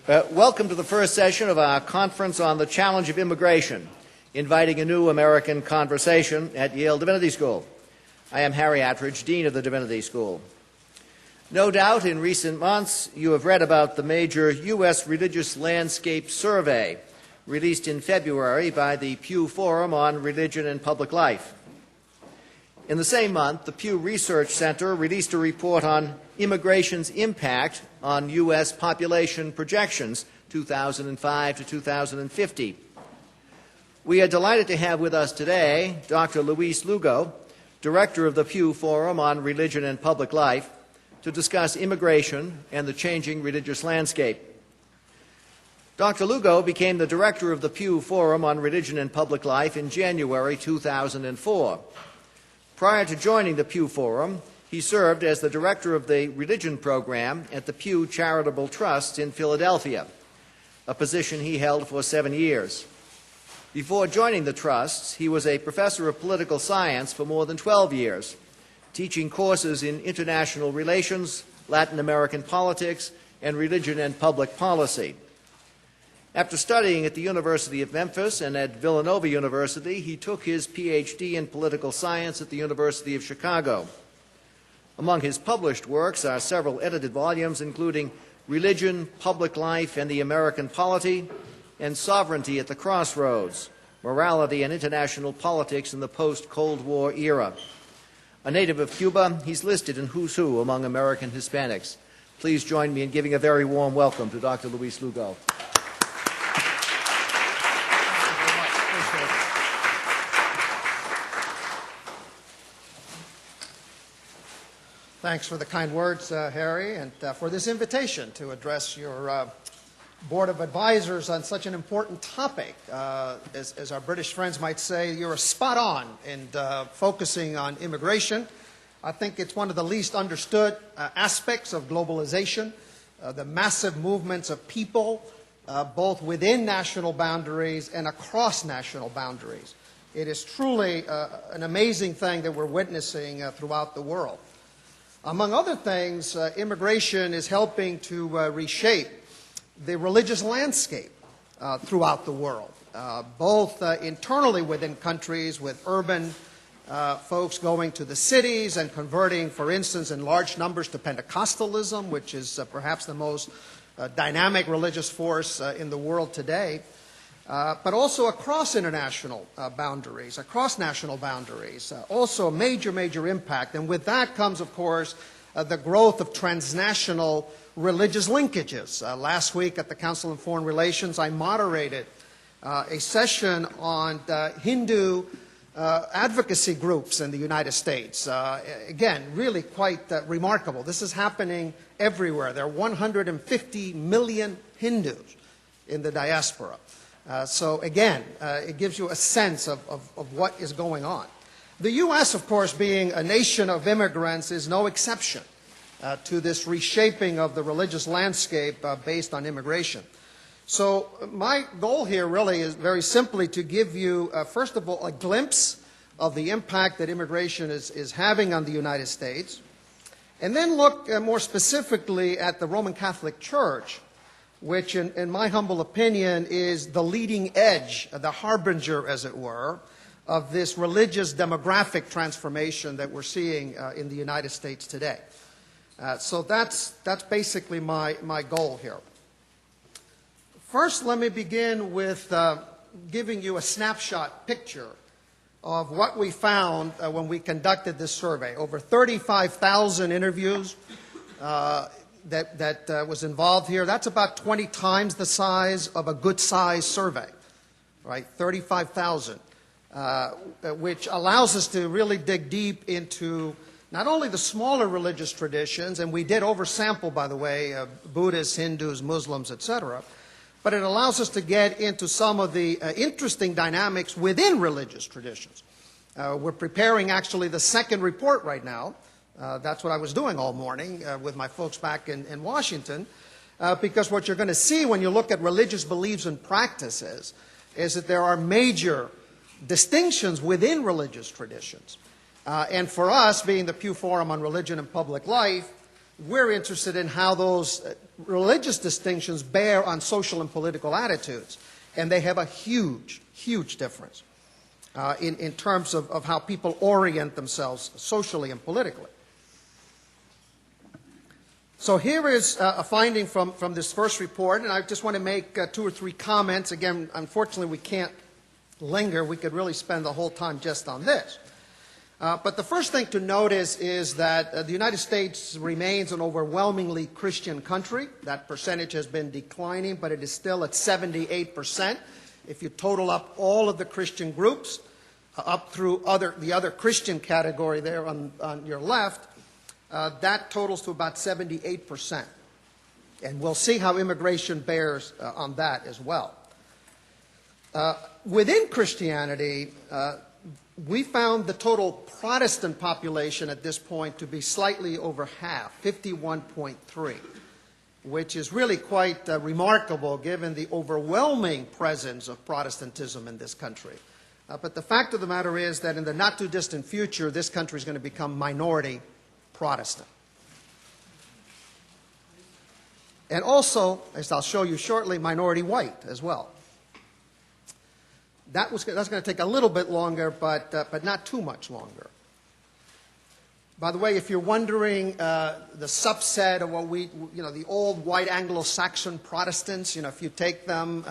Welcome to the first session of our conference on the challenge of immigration, inviting a new American conversation at Yale Divinity School. I am Harry Attridge, Dean of the Divinity School. No doubt in recent months you have read about the major U.S. Religious Landscape Survey released in February by the Pew Forum on Religion and Public Life. In the same month, the Pew Research Center released a report on immigration's impact on U.S. population projections 2005 to 2050. We are delighted to have with us today Dr. Luis Lugo, Director of the Pew Forum on Religion and Public Life, to discuss immigration and the changing religious landscape. Dr. Lugo became the Director of the Pew Forum on Religion and Public Life in January 2004. Prior to joining the Pew Forum, he served as the director of the religion program at the Pew Charitable Trust in Philadelphia, a position he held for 7 years. Before joining the trusts, he was a professor of political science for more than 12 years, teaching courses in international relations, Latin American politics, and religion and public policy. After studying at the University of Memphis and at Villanova University, he took his PhD in political science at the University of Chicago. Among his published works are several edited volumes, including Religion, Public Life, and the American Polity, and Sovereignty at the Crossroads, Morality and International Politics in the Post-Cold War Era. A native of Cuba, he's listed in Who's Who among American Hispanics. Please join me in giving a very warm welcome to Dr. Luis Lugo. Thanks for the kind words, Harry, and for this invitation to address your Board of Advisors on such an important topic. As our British friends might say, you're spot on in focusing on immigration. I think it's one of the least understood aspects of globalization, the massive movements of people, both within national boundaries and across national boundaries. It is truly an amazing thing that we're witnessing throughout the world. Among other things, immigration is helping to reshape the religious landscape throughout the world, both internally within countries with urban folks going to the cities and converting, for instance, in large numbers to Pentecostalism, which is perhaps the most dynamic religious force in the world today, but also across international boundaries, across national boundaries, also a major impact. And with that comes, of course, the growth of transnational religious linkages. Last week at the Council on Foreign Relations, I moderated a session on Hindu advocacy groups in the United States. Again, really quite remarkable. This is happening everywhere. There are 150 million Hindus in the diaspora. So again, it gives you a sense of what is going on. The U.S., of course, being a nation of immigrants, is no exception to this reshaping of the religious landscape based on immigration. So my goal here really is very simply to give you, first of all, a glimpse of the impact that immigration is having on the United States, and then look more specifically at the Roman Catholic Church, which in my humble opinion is the leading edge, the harbinger, as it were, of this religious demographic transformation that we're seeing in the United States today. So that's basically my goal here. First, let me begin with giving you a snapshot picture of what we found when we conducted this survey. Over 35,000 interviews that was involved here. That's about 20 times the size of a good-sized survey, right? 35,000, which allows us to really dig deep into not only the smaller religious traditions, and we did oversample, by the way, Buddhists, Hindus, Muslims, etc., but it allows us to get into some of the interesting dynamics within religious traditions. We're preparing actually the second report right now. That's what I was doing all morning with my folks back in Washington, because what you're going to see when you look at religious beliefs and practices is that there are major distinctions within religious traditions. And for us, being the Pew Forum on Religion and Public Life, we're interested in how those religious distinctions bear on social and political attitudes. And they have a huge, huge difference in terms of how people orient themselves socially and politically. So here is a finding from this first report, and I just want to make 2 or 3 comments. Again, unfortunately, we can't linger. We could really spend the whole time just on this. But the first thing to notice is that the United States remains an overwhelmingly Christian country. That percentage has been declining, but it is still at 78%. If you total up all of the Christian groups, up through the other Christian category there on your left, that totals to about 78%. And we'll see how immigration bears on that as well. Within Christianity, we found the total Protestant population at this point to be slightly over half, 51.3, which is really quite remarkable given the overwhelming presence of Protestantism in this country. But the fact of the matter is that in the not-too-distant future, this country is going to become minority Protestant. And also, as I'll show you shortly, minority white as well. That's going to take a little bit longer, but not too much longer. By the way, if you're wondering, the subset of what the old white Anglo-Saxon Protestants, if you take them,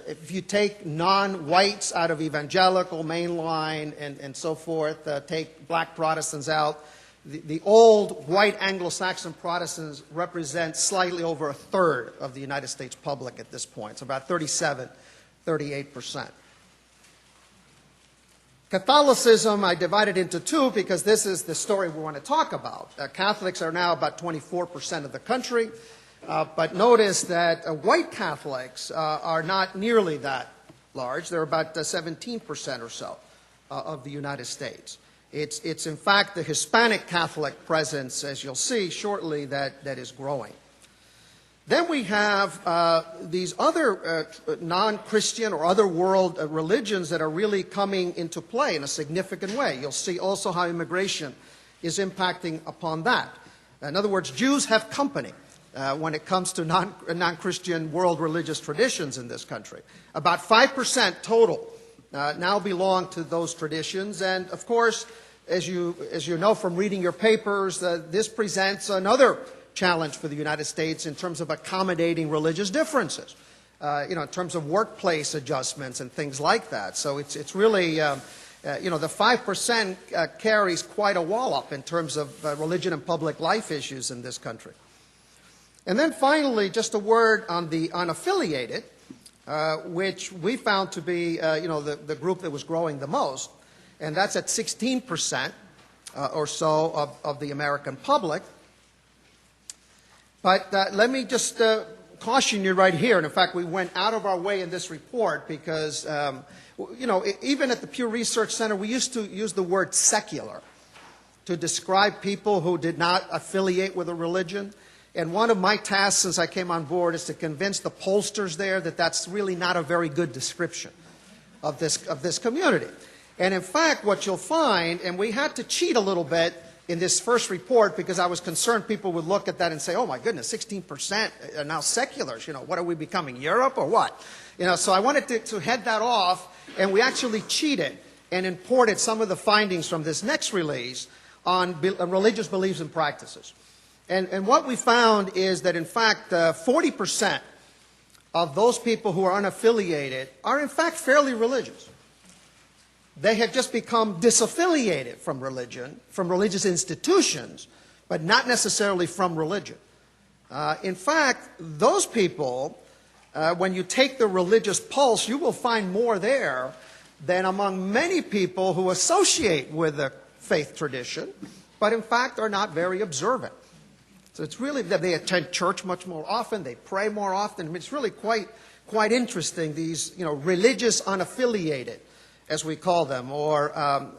if you take non-whites out of evangelical, mainline, and so forth, take black Protestants out, the old white Anglo-Saxon Protestants represent slightly over a third of the United States public at this point. It's about 38%. Catholicism, I divided into 2 because this is the story we want to talk about. Catholics are now about 24% of the country, but notice that white Catholics are not nearly that large. They're about 17% or so of the United States. It's in fact the Hispanic Catholic presence, as you'll see shortly, that is growing. Then we have these other non-Christian or other world religions that are really coming into play in a significant way. You'll see also how immigration is impacting upon that. In other words, Jews have company when it comes to non-Christian world religious traditions in this country. About 5% total now belong to those traditions. And of course, as you know from reading your papers, this presents another challenge for the United States in terms of accommodating religious differences, in terms of workplace adjustments and things like that. So it's really, the 5% carries quite a wallop in terms of religion and public life issues in this country. And then finally, just a word on the unaffiliated, which we found to be, the group that was growing the most, and that's at 16% or so of the American public. But let me just caution you right here, and in fact we went out of our way in this report because, even at the Pew Research Center we used to use the word secular to describe people who did not affiliate with a religion. And one of my tasks since I came on board is to convince the pollsters there that that's really not a very good description of this community. And in fact what you'll find, and we had to cheat a little bit in this first report because I was concerned people would look at that and say, oh my goodness, 16% are now seculars. What are we becoming, Europe or what? So I wanted to head that off, and we actually cheated and imported some of the findings from this next release on religious beliefs and practices. And what we found is that in fact 40% of those people who are unaffiliated are in fact fairly religious. They have just become disaffiliated from religion, from religious institutions, but not necessarily from religion. In fact, those people, when you take the religious pulse, you will find more there than among many people who associate with the faith tradition, but in fact are not very observant. So it's really that they attend church much more often, they pray more often. I mean, it's really quite interesting, these religious unaffiliated, as we call them, or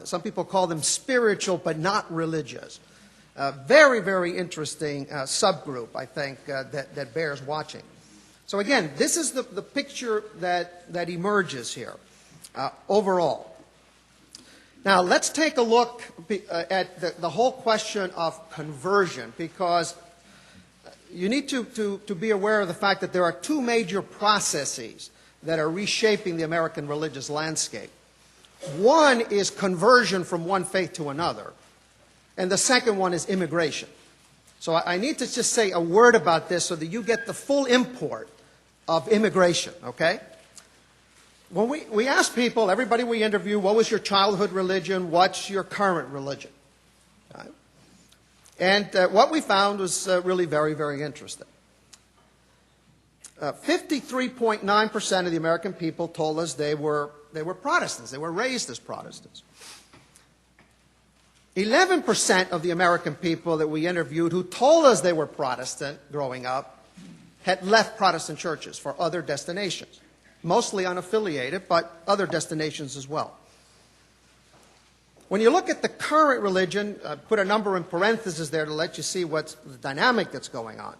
some people call them spiritual but not religious. Very, very interesting subgroup, I think, that bears watching. So again, this is the picture that emerges here overall. Now, let's take a look at the whole question of conversion, because you need to be aware of the fact that there are two major processes that are reshaping the American religious landscape. One is conversion from one faith to another, and the second one is immigration. So I need to just say a word about this so that you get the full import of immigration, okay? When we ask people, everybody we interview, what was your childhood religion? What's your current religion? Right? And what we found was really very, very interesting. 53.9% of the American people told us they were Protestants. They were raised as Protestants. 11% of the American people that we interviewed who told us they were Protestant growing up had left Protestant churches for other destinations, mostly unaffiliated, but other destinations as well. When you look at the current religion, put a number in parentheses there to let you see what's the dynamic that's going on.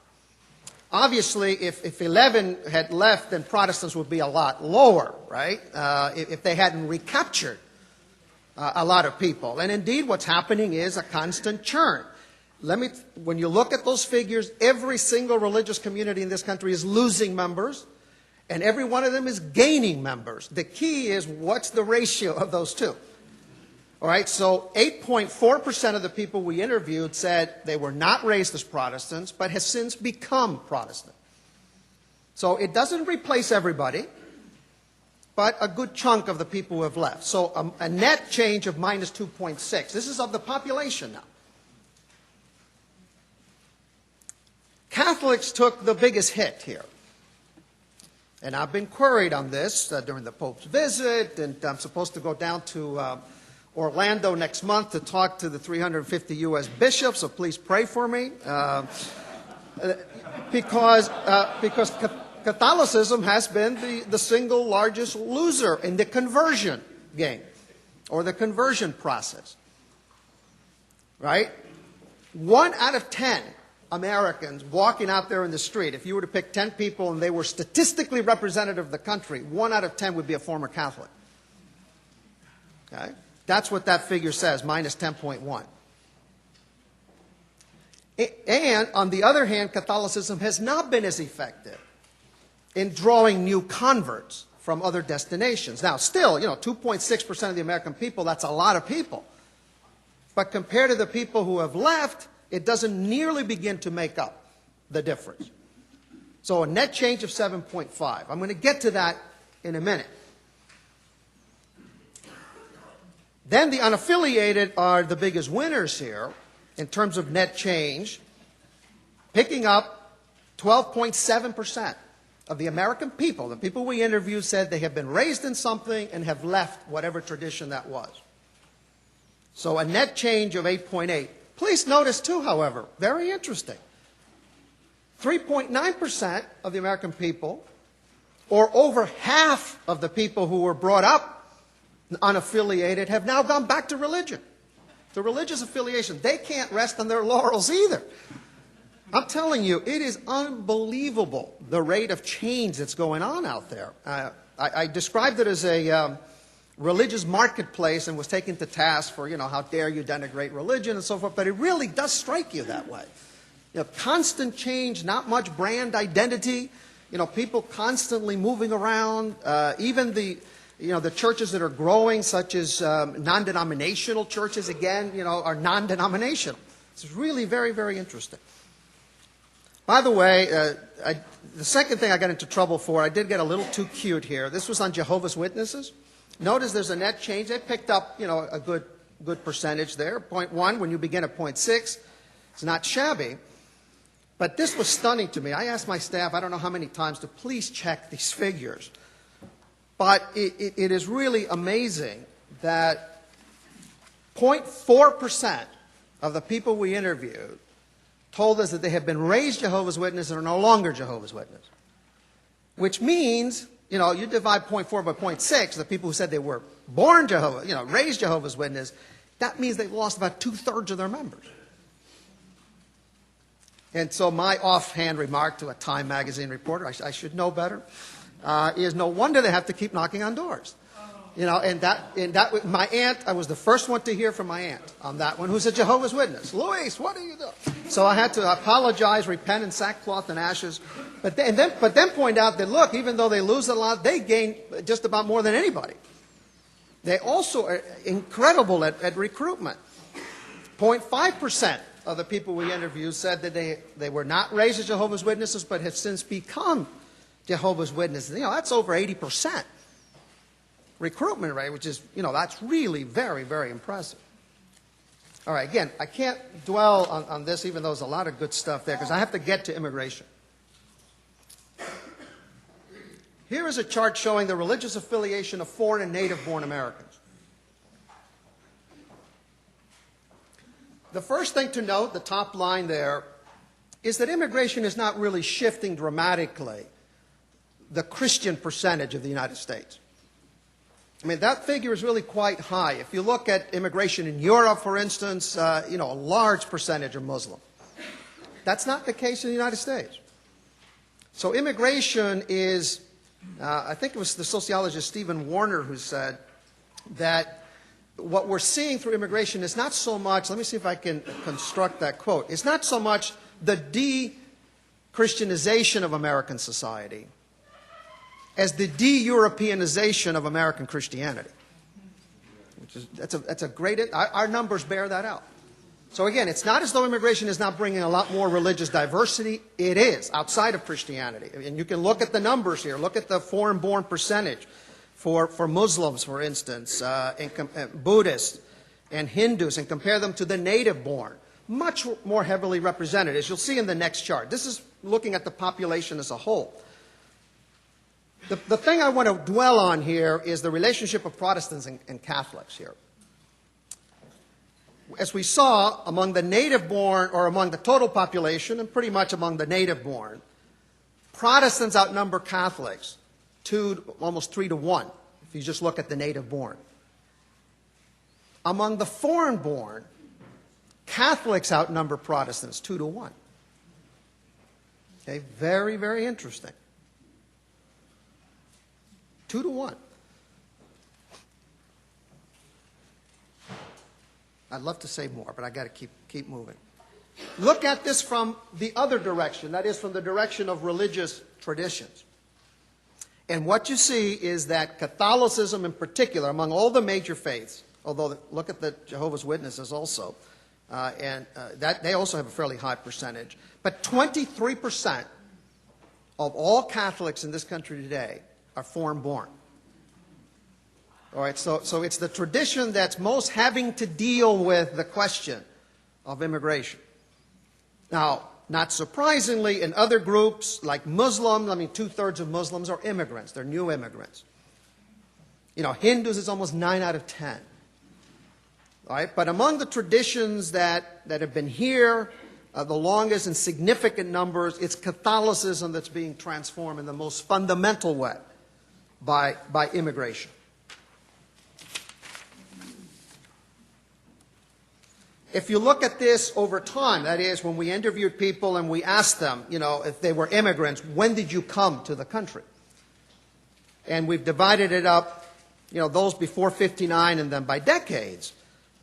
Obviously, if 11 had left, then Protestants would be a lot lower, right? If they hadn't recaptured a lot of people. And indeed, what's happening is a constant churn. When you look at those figures, every single religious community in this country is losing members, and every one of them is gaining members. The key is, what's the ratio of those two? All right, so 8.4% of the people we interviewed said they were not raised as Protestants, but has since become Protestant. So it doesn't replace everybody, but a good chunk of the people who have left. So a net change of minus 2.6. This is of the population now. Catholics took the biggest hit here. And I've been queried on this during the Pope's visit, and I'm supposed to go down to Orlando next month to talk to the 350 U.S. bishops, so please pray for me. Because Catholicism has been the single largest loser in the conversion game, or the conversion process. Right? 1 out of 10 Americans walking out there in the street, if you were to pick 10 people and they were statistically representative of the country, 1 out of 10 would be a former Catholic. Okay? That's what that figure says, minus 10.1. And on the other hand, Catholicism has not been as effective in drawing new converts from other destinations. Now, still, 2.6% of the American people, that's a lot of people. But compared to the people who have left, it doesn't nearly begin to make up the difference. So a net change of 7.5. I'm going to get to that in a minute. Then the unaffiliated are the biggest winners here in terms of net change, picking up 12.7% of the American people. The people we interviewed said they have been raised in something and have left whatever tradition that was. So a net change of 8.8. Please notice too, however, very interesting, 3.9% of the American people, or over half of the people who were brought up unaffiliated, have now gone back to religion, to religious affiliation. They can't rest on their laurels either. I'm telling you, it is unbelievable, the rate of change that's going on out there. I described it as a religious marketplace and was taken to task for, how dare you denigrate religion and so forth, but it really does strike you that way. Constant change, not much brand identity, people constantly moving around, even the churches that are growing, such as non-denominational churches, again, are non-denominational. It's really very, very interesting. By the way, the second thing I got into trouble for, I did get a little too cute here. This was on Jehovah's Witnesses. Notice there's a net change. They picked up, a good percentage there. 0.1 when you begin at 0.6. It's not shabby. But this was stunning to me. I asked my staff, I don't know how many times, to please check these figures. But it is really amazing that 0.4% of the people we interviewed told us that they have been raised Jehovah's Witnesses and are no longer Jehovah's Witnesses. Which means, you divide 0.4 by 0.6, the people who said they were born raised Jehovah's Witness, that means they've lost about 2/3 of their members. And so my offhand remark to a Time magazine reporter, I should know better, is no wonder they have to keep knocking on doors. and my aunt, I was the first one to hear from my aunt on that one, who's a Jehovah's Witness. Luis, what are you doing? So I had to apologize, repent in sackcloth and ashes, but then point out that, look, even though they lose a lot, they gain just about more than anybody. They also are incredible at recruitment. 0.5% of the people we interviewed said that they were not raised as Jehovah's Witnesses, but have since become Jehovah's Witnesses. That's over 80%. Recruitment rate, which is, that's really very, very impressive. All right, again, I can't dwell on this, even though there's a lot of good stuff there, because I have to get to immigration. Here is a chart showing the religious affiliation of foreign and native-born Americans. The first thing to note, the top line there, is that immigration is not really shifting dramatically the Christian percentage of the United States. That figure is really quite high. If you look at immigration in Europe, for instance, a large percentage are Muslim. That's not the case in the United States. So immigration is, I think it was the sociologist Stephen Warner who said that what we're seeing through immigration is not so much, let me see if I can construct that quote, it's not so much the de-Christianization of American society as the de-Europeanization of American Christianity. That's a great, our numbers bear that out. So again, it's not as though immigration is not bringing a lot more religious diversity. It is, outside of Christianity. And you can look at the numbers here. Look at the foreign-born percentage for Muslims, for instance, and Buddhists and Hindus, and compare them to the native-born. Much more heavily represented, as you'll see in the next chart. This is looking at the population as a whole. The thing I want to dwell on here is the relationship of Protestants and Catholics here. As we saw, among the native-born, or among the total population, and pretty much among the native-born, Protestants outnumber Catholics almost 3 to 1, if you just look at the native-born. Among the foreign-born, Catholics outnumber Protestants 2 to 1. Okay, very, very interesting. 2 to 1. I'd love to say more, but I got to keep moving. Look at this from the other direction, that is from the direction of religious traditions. And what you see is that Catholicism in particular, among all the major faiths, although look at the Jehovah's Witnesses also, that they also have a fairly high percentage, but 23% of all Catholics in this country today are foreign-born. All right, so it's the tradition that's most having to deal with the question of immigration. Now, not surprisingly, in other groups like Muslims, 2/3 of Muslims are immigrants. They're new immigrants. Hindus is almost 9 out of 10. All right, but among the traditions that have been here the longest in significant numbers, it's Catholicism that's being transformed in the most fundamental way by immigration. If you look at this over time, that is, when we interviewed people and we asked them, if they were immigrants, when did you come to the country? And we've divided it up, those before 59 and then by decades.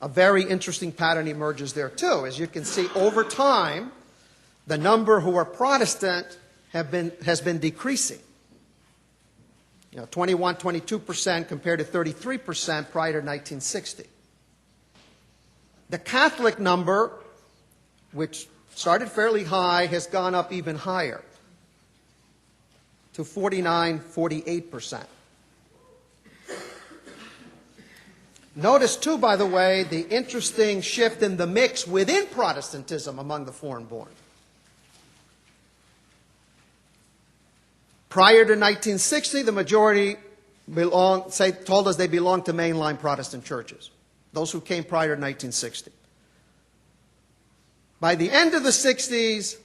A very interesting pattern emerges there too. As you can see, over time, the number who are Protestant has been decreasing. 21, 22% compared to 33% prior to 1960. The Catholic number, which started fairly high, has gone up even higher to 49, 48%. Notice, too, by the way, the interesting shift in the mix within Protestantism among the foreign-born. Prior to 1960, the majority told us they belonged to mainline Protestant churches, those who came prior to 1960. By the end of the 60s,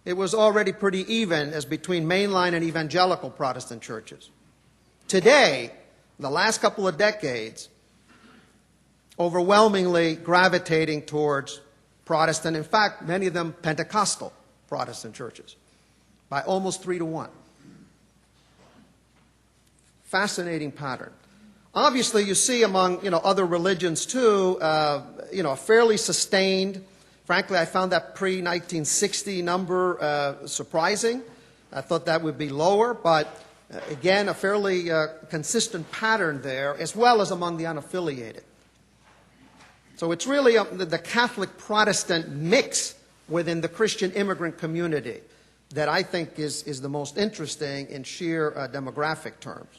it was already pretty even as between mainline and evangelical Protestant churches. Today, the last couple of decades, overwhelmingly gravitating towards Protestant, in fact, many of them Pentecostal Protestant churches, by almost 3 to 1. Fascinating pattern. Obviously, you see among other religions too, a fairly sustained. Frankly, I found that pre-1960 number surprising. I thought that would be lower, but again, a fairly consistent pattern there, as well as among the unaffiliated. So it's really the Catholic-Protestant mix within the Christian immigrant community that I think is the most interesting in sheer demographic terms.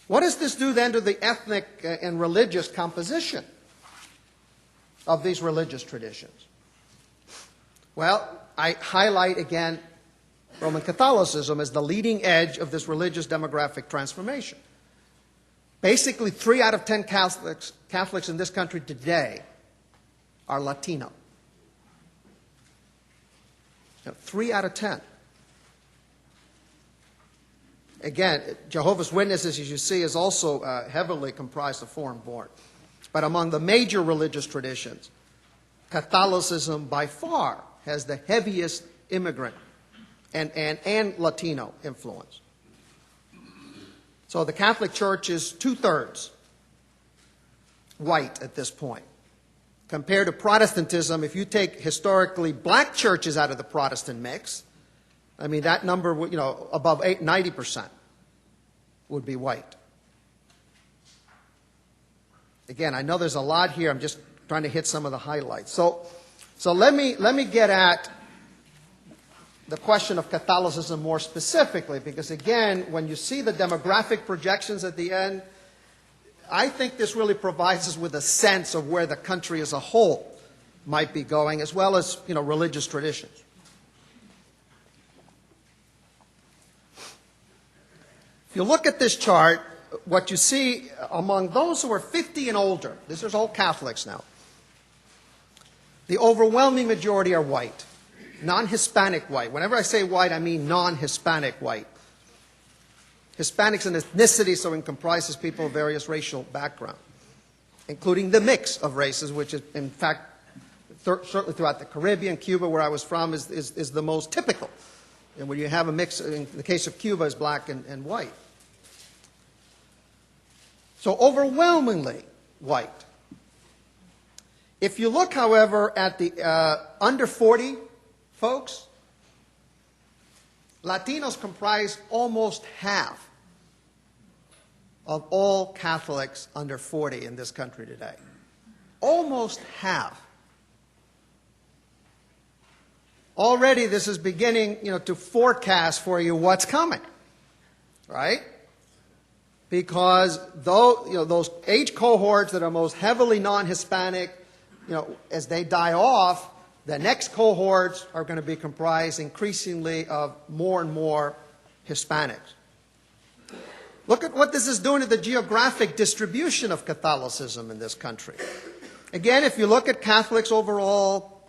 What does this do then to the ethnic and religious composition of these religious traditions? Well, I highlight again Roman Catholicism as the leading edge of this religious demographic transformation. Basically, 3 out of 10 Catholics in this country today are Latino. 3 out of 10. Again, Jehovah's Witnesses, as you see, is also heavily comprised of foreign-born. But among the major religious traditions, Catholicism by far has the heaviest immigrant and Latino influence. So the Catholic Church is 2/3 white at this point. Compared to Protestantism, if you take historically black churches out of the Protestant mix, I mean, that number, above 90% would be white. Again, I know there's a lot here. I'm just trying to hit some of the highlights. So let me get at the question of Catholicism more specifically, because again, when you see the demographic projections at the end, I think this really provides us with a sense of where the country as a whole might be going, as well as religious traditions. If you look at this chart, what you see among those who are 50 and older, this is all Catholics now, the overwhelming majority are white, non-Hispanic white. Whenever I say white, I mean non-Hispanic white. Hispanics and ethnicity, so it comprises people of various racial backgrounds, including the mix of races, which is, in fact, certainly throughout the Caribbean, Cuba, where I was from, is the most typical. And when you have a mix, in the case of Cuba, is black and white. So overwhelmingly white. If you look, however, at the under 40 folks, Latinos comprise almost half of all Catholics under 40 in this country today. Almost half. Already this is beginning, to forecast for you what's coming, right? Because those age cohorts that are most heavily non-Hispanic, as they die off, the next cohorts are going to be comprised increasingly of more and more Hispanics. Look at what this is doing to the geographic distribution of Catholicism in this country. Again, if you look at Catholics overall,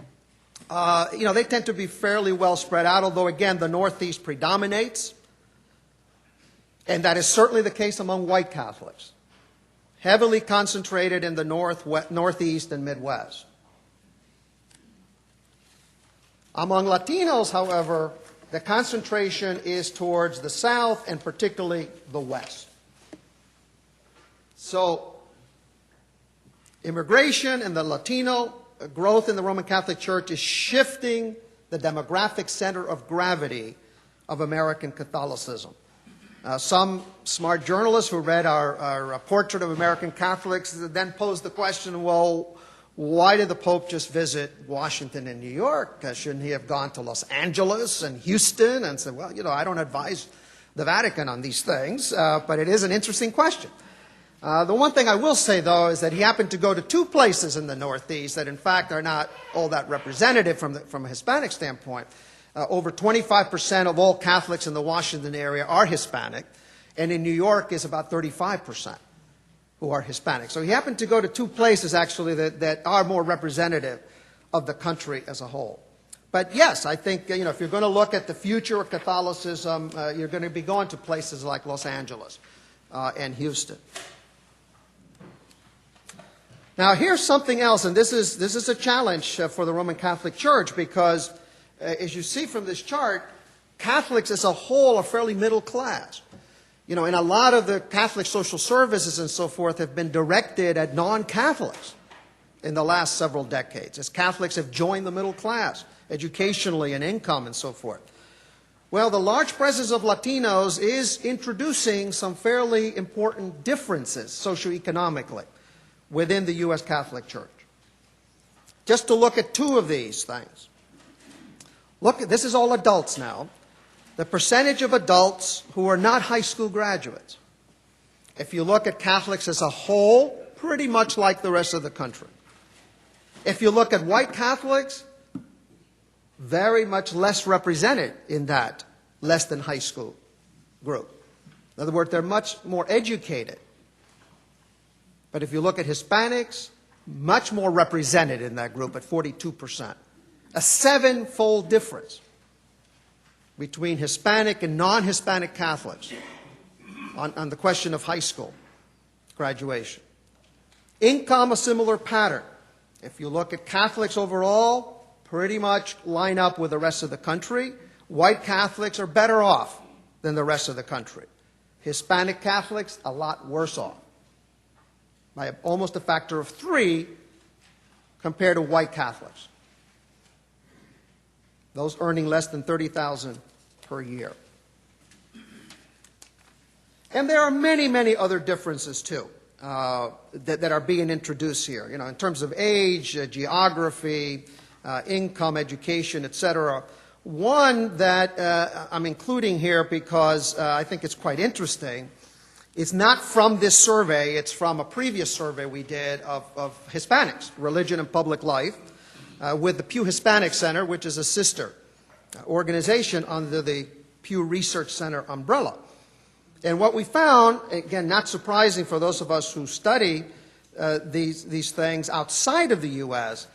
they tend to be fairly well spread out, although, again, the Northeast predominates. And that is certainly the case among white Catholics. Heavily concentrated in the Northeast and Midwest. Among Latinos, however, the concentration is towards the South and particularly the West. So, immigration and the Latino growth in the Roman Catholic Church is shifting the demographic center of gravity of American Catholicism. Some smart journalists who read our portrait of American Catholics then posed the question, well, why did the Pope just visit Washington and New York? Shouldn't he have gone to Los Angeles and Houston? And said, well, I don't advise the Vatican on these things, but it is an interesting question. The one thing I will say, though, is that he happened to go to 2 places in the Northeast that, in fact, are not all that representative from a Hispanic standpoint. Over 25% of all Catholics in the Washington area are Hispanic, and in New York is about 35%. Who are Hispanic. So he happened to go to 2 places, actually, that are more representative of the country as a whole. But yes, I think, if you're going to look at the future of Catholicism, you're going to be going to places like Los Angeles and Houston. Now, here's something else, and this is a challenge for the Roman Catholic Church, because, as you see from this chart, Catholics as a whole are fairly middle class. You know, and a lot of the Catholic social services and so forth have been directed at non-Catholics in the last several decades, as Catholics have joined the middle class, educationally and income and so forth. Well, the large presence of Latinos is introducing some fairly important differences socioeconomically within the U.S. Catholic Church. Just to look at two of these things. Look, this is all adults now. The percentage of adults who are not high school graduates. If you look at Catholics as a whole, pretty much like the rest of the country. If you look at white Catholics, very much less represented in that less than high school group. In other words, they're much more educated. But if you look at Hispanics, much more represented in that group at 42%. A seven-fold difference between Hispanic and non-Hispanic Catholics on the question of high school graduation. Income, a similar pattern. If you look at Catholics overall, pretty much line up with the rest of the country. White Catholics are better off than the rest of the country. Hispanic Catholics, a lot worse off, by almost a factor of 3 compared to white Catholics, those earning less than $30,000 per year. And there are many, many other differences, too, that are being introduced here, you know, in terms of age, geography, income, education, etc. One that I'm including here because I think it's quite interesting. It's not from this survey. It's from a previous survey we did of Hispanics, religion and public life, with the Pew Hispanic Center, which is a sister organization under the Pew Research Center umbrella. And what we found, again, not surprising for those of us who study these things outside of the U.S.,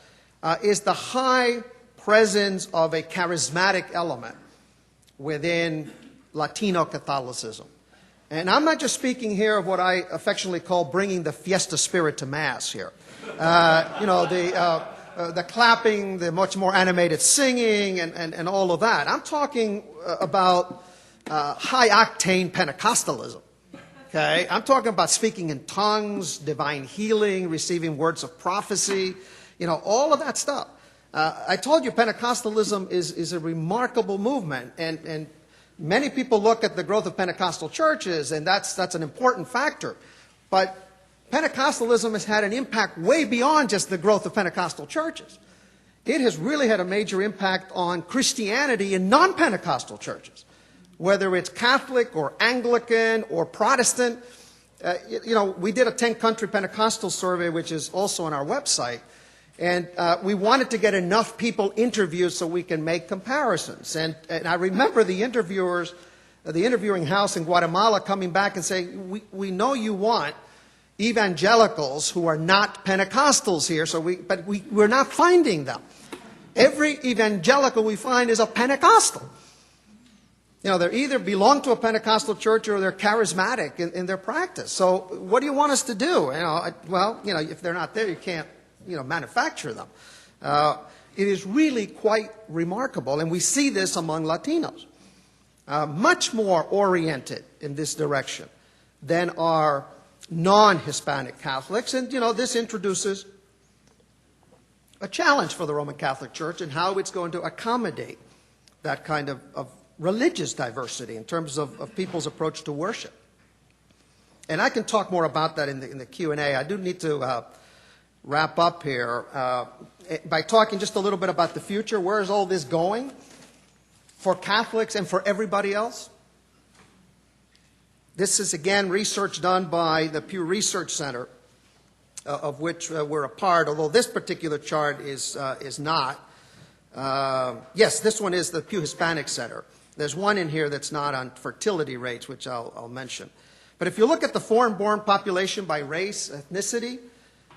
is the high presence of a charismatic element within Latino Catholicism. And I'm not just speaking here of what I affectionately call bringing the fiesta spirit to Mass here. You know, the clapping, the much more animated singing, and all of that. I'm talking about high-octane Pentecostalism. Okay? I'm talking about speaking in tongues, divine healing, receiving words of prophecy, you know, all of that stuff. I told you Pentecostalism is a remarkable movement, and many people look at the growth of Pentecostal churches, and that's an important factor. But Pentecostalism has had an impact way beyond just the growth of Pentecostal churches. It has really had a major impact on Christianity in non-Pentecostal churches, whether it's Catholic or Anglican or Protestant. You know, we did a 10-country Pentecostal survey, which is also on our website, and we wanted to get enough people interviewed so we can make comparisons. And I remember the interviewers, the interviewing house in Guatemala coming back and saying, we know you want evangelicals who are not Pentecostals here, but we're not finding them. Every evangelical we find is a Pentecostal. You know, they either belong to a Pentecostal church or they're charismatic in their practice. So what do you want us to do? Well, if they're not there, you can't, manufacture them. It is really quite remarkable, and we see this among Latinos. Much more oriented in this direction than our non-Hispanic Catholics. And, this introduces a challenge for the Roman Catholic Church and how it's going to accommodate that kind of religious diversity in terms of people's approach to worship. And I can talk more about that in the Q&A. I do need to wrap up here by talking just a little bit about the future. Where is all this going for Catholics and for everybody else? This is, again, research done by the Pew Research Center, of which we're a part, although this particular chart is not. Yes, this one is the Pew Hispanic Center. There's one in here that's not on fertility rates, which I'll mention. But if you look at the foreign-born population by race, ethnicity,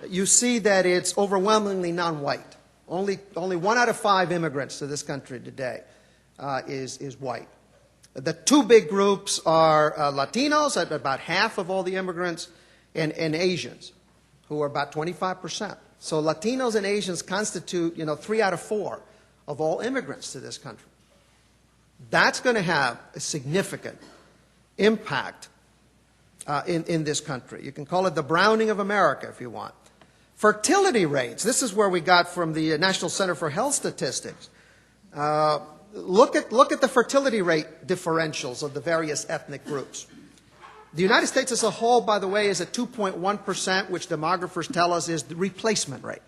you see that it's overwhelmingly non-white. Only 1 out of 5 immigrants to this country today is white. The two big groups are Latinos, at about half of all the immigrants, and Asians, who are about 25%. So Latinos and Asians constitute, 3 out of 4 of all immigrants to this country. That's going to have a significant impact in this country. You can call it the Browning of America if you want. Fertility rates, this is where we got from the National Center for Health Statistics. Look at the fertility rate differentials of the various ethnic groups. The United States as a whole, by the way, is at 2.1%, which demographers tell us is the replacement rate.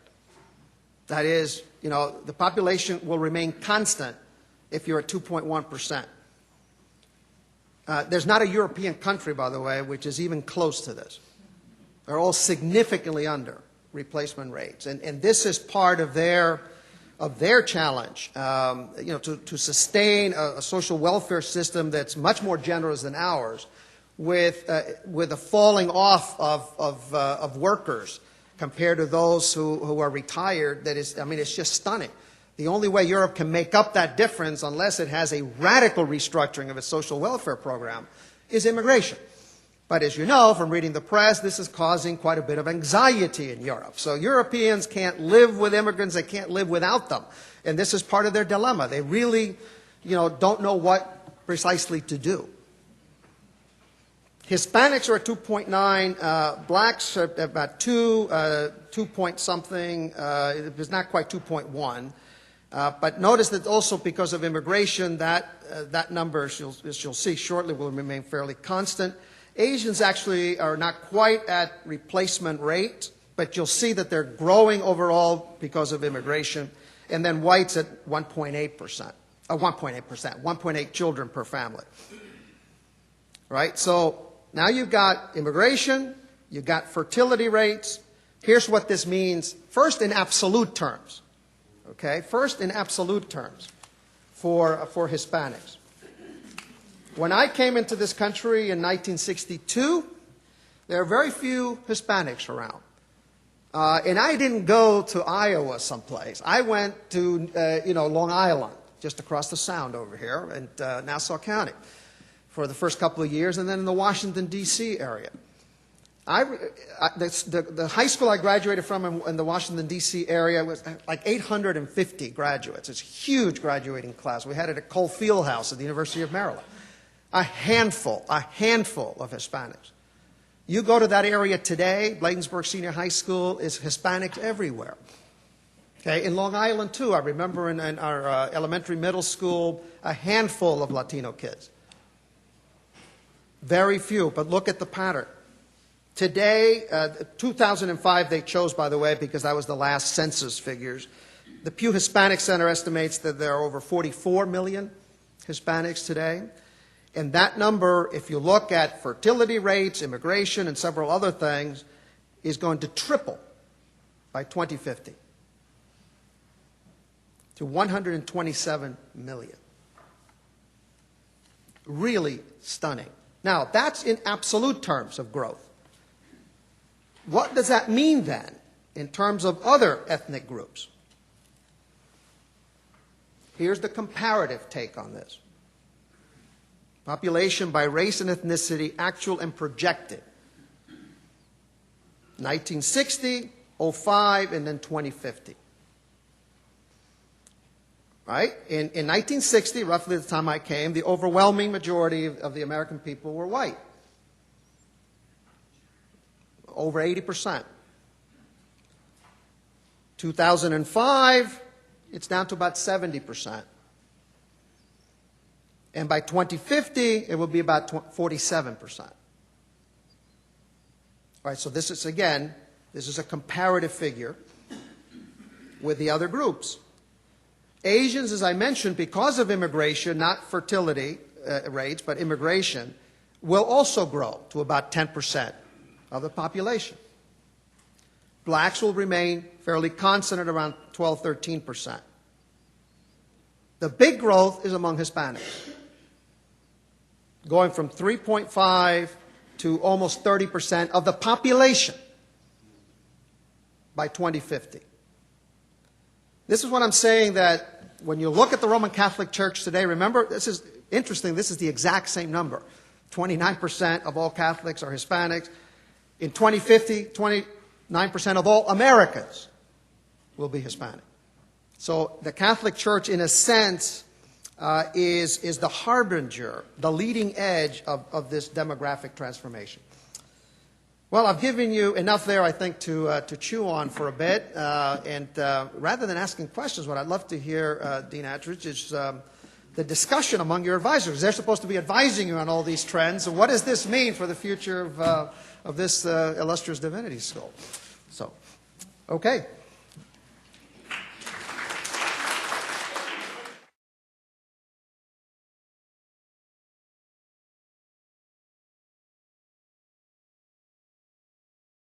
That is, the population will remain constant if you're at 2.1%. There's not a European country, by the way, which is even close to this. They're all significantly under replacement rates. And this is part of their challenge, to sustain a social welfare system that's much more generous than ours, with a falling off of workers compared to those who are retired. That is, it's just stunning. The only way Europe can make up that difference, unless it has a radical restructuring of its social welfare program, is immigration. But as you know from reading the press, this is causing quite a bit of anxiety in Europe. So Europeans can't live with immigrants, they can't live without them. And this is part of their dilemma. They really, don't know what precisely to do. Hispanics are at 2.9, blacks are about 2 point something, it's not quite 2.1. But notice that also because of immigration, that number, as you'll see shortly, will remain fairly constant. Asians actually are not quite at replacement rate, but you'll see that they're growing overall because of immigration. And then whites at 1.8%, 1.8 children per family. Right? So now you've got immigration, you've got fertility rates. Here's what this means, first in absolute terms. Okay, first in absolute terms for Hispanics. When I came into this country in 1962, there were very few Hispanics around. And I didn't go to Iowa someplace. I went to, Long Island, just across the Sound over here in Nassau County for the first couple of years, and then in the Washington, D.C. area. The high school I graduated from in the Washington, D.C. area was like 850 graduates. It's a huge graduating class. We had it at Cole Fieldhouse at the University of Maryland. A handful of Hispanics. You go to that area today, Bladensburg Senior High School is Hispanics everywhere. Okay, in Long Island too, I remember in our elementary middle school, a handful of Latino kids. Very few, but look at the pattern. Today, 2005 they chose, by the way, because that was the last census figures. The Pew Hispanic Center estimates that there are over 44 million Hispanics today. And that number, if you look at fertility rates, immigration, and several other things, is going to triple by 2050 to 127 million. Really stunning. Now, that's in absolute terms of growth. What does that mean then in terms of other ethnic groups? Here's the comparative take on this. Population by race and ethnicity, actual and projected. 1960, 05, and then 2050. Right? In 1960, roughly the time I came, the overwhelming majority of the American people were white. Over 80%. 2005, it's down to about 70%. And by 2050, it will be about 47%. All right, so this is, again, this is a comparative figure with the other groups. Asians, as I mentioned, because of immigration, not fertility rates, but immigration, will also grow to about 10% of the population. Blacks will remain fairly constant at around 12, 13%. The big growth is among Hispanics, going from 3.5 to almost 30% of the population by 2050. This is what I'm saying, that when you look at the Roman Catholic Church today, remember, this is interesting, this is the exact same number. 29% of all Catholics are Hispanics. In 2050, 29% of all Americans will be Hispanic. So the Catholic Church, in a sense, is the harbinger, the leading edge of this demographic transformation. Well, I've given you enough there, I think, to chew on for a bit. And rather than asking questions, what I'd love to hear, Dean Attridge, is the discussion among your advisors. They're supposed to be advising you on all these trends. And what does this mean for the future of this illustrious divinity school? So, okay.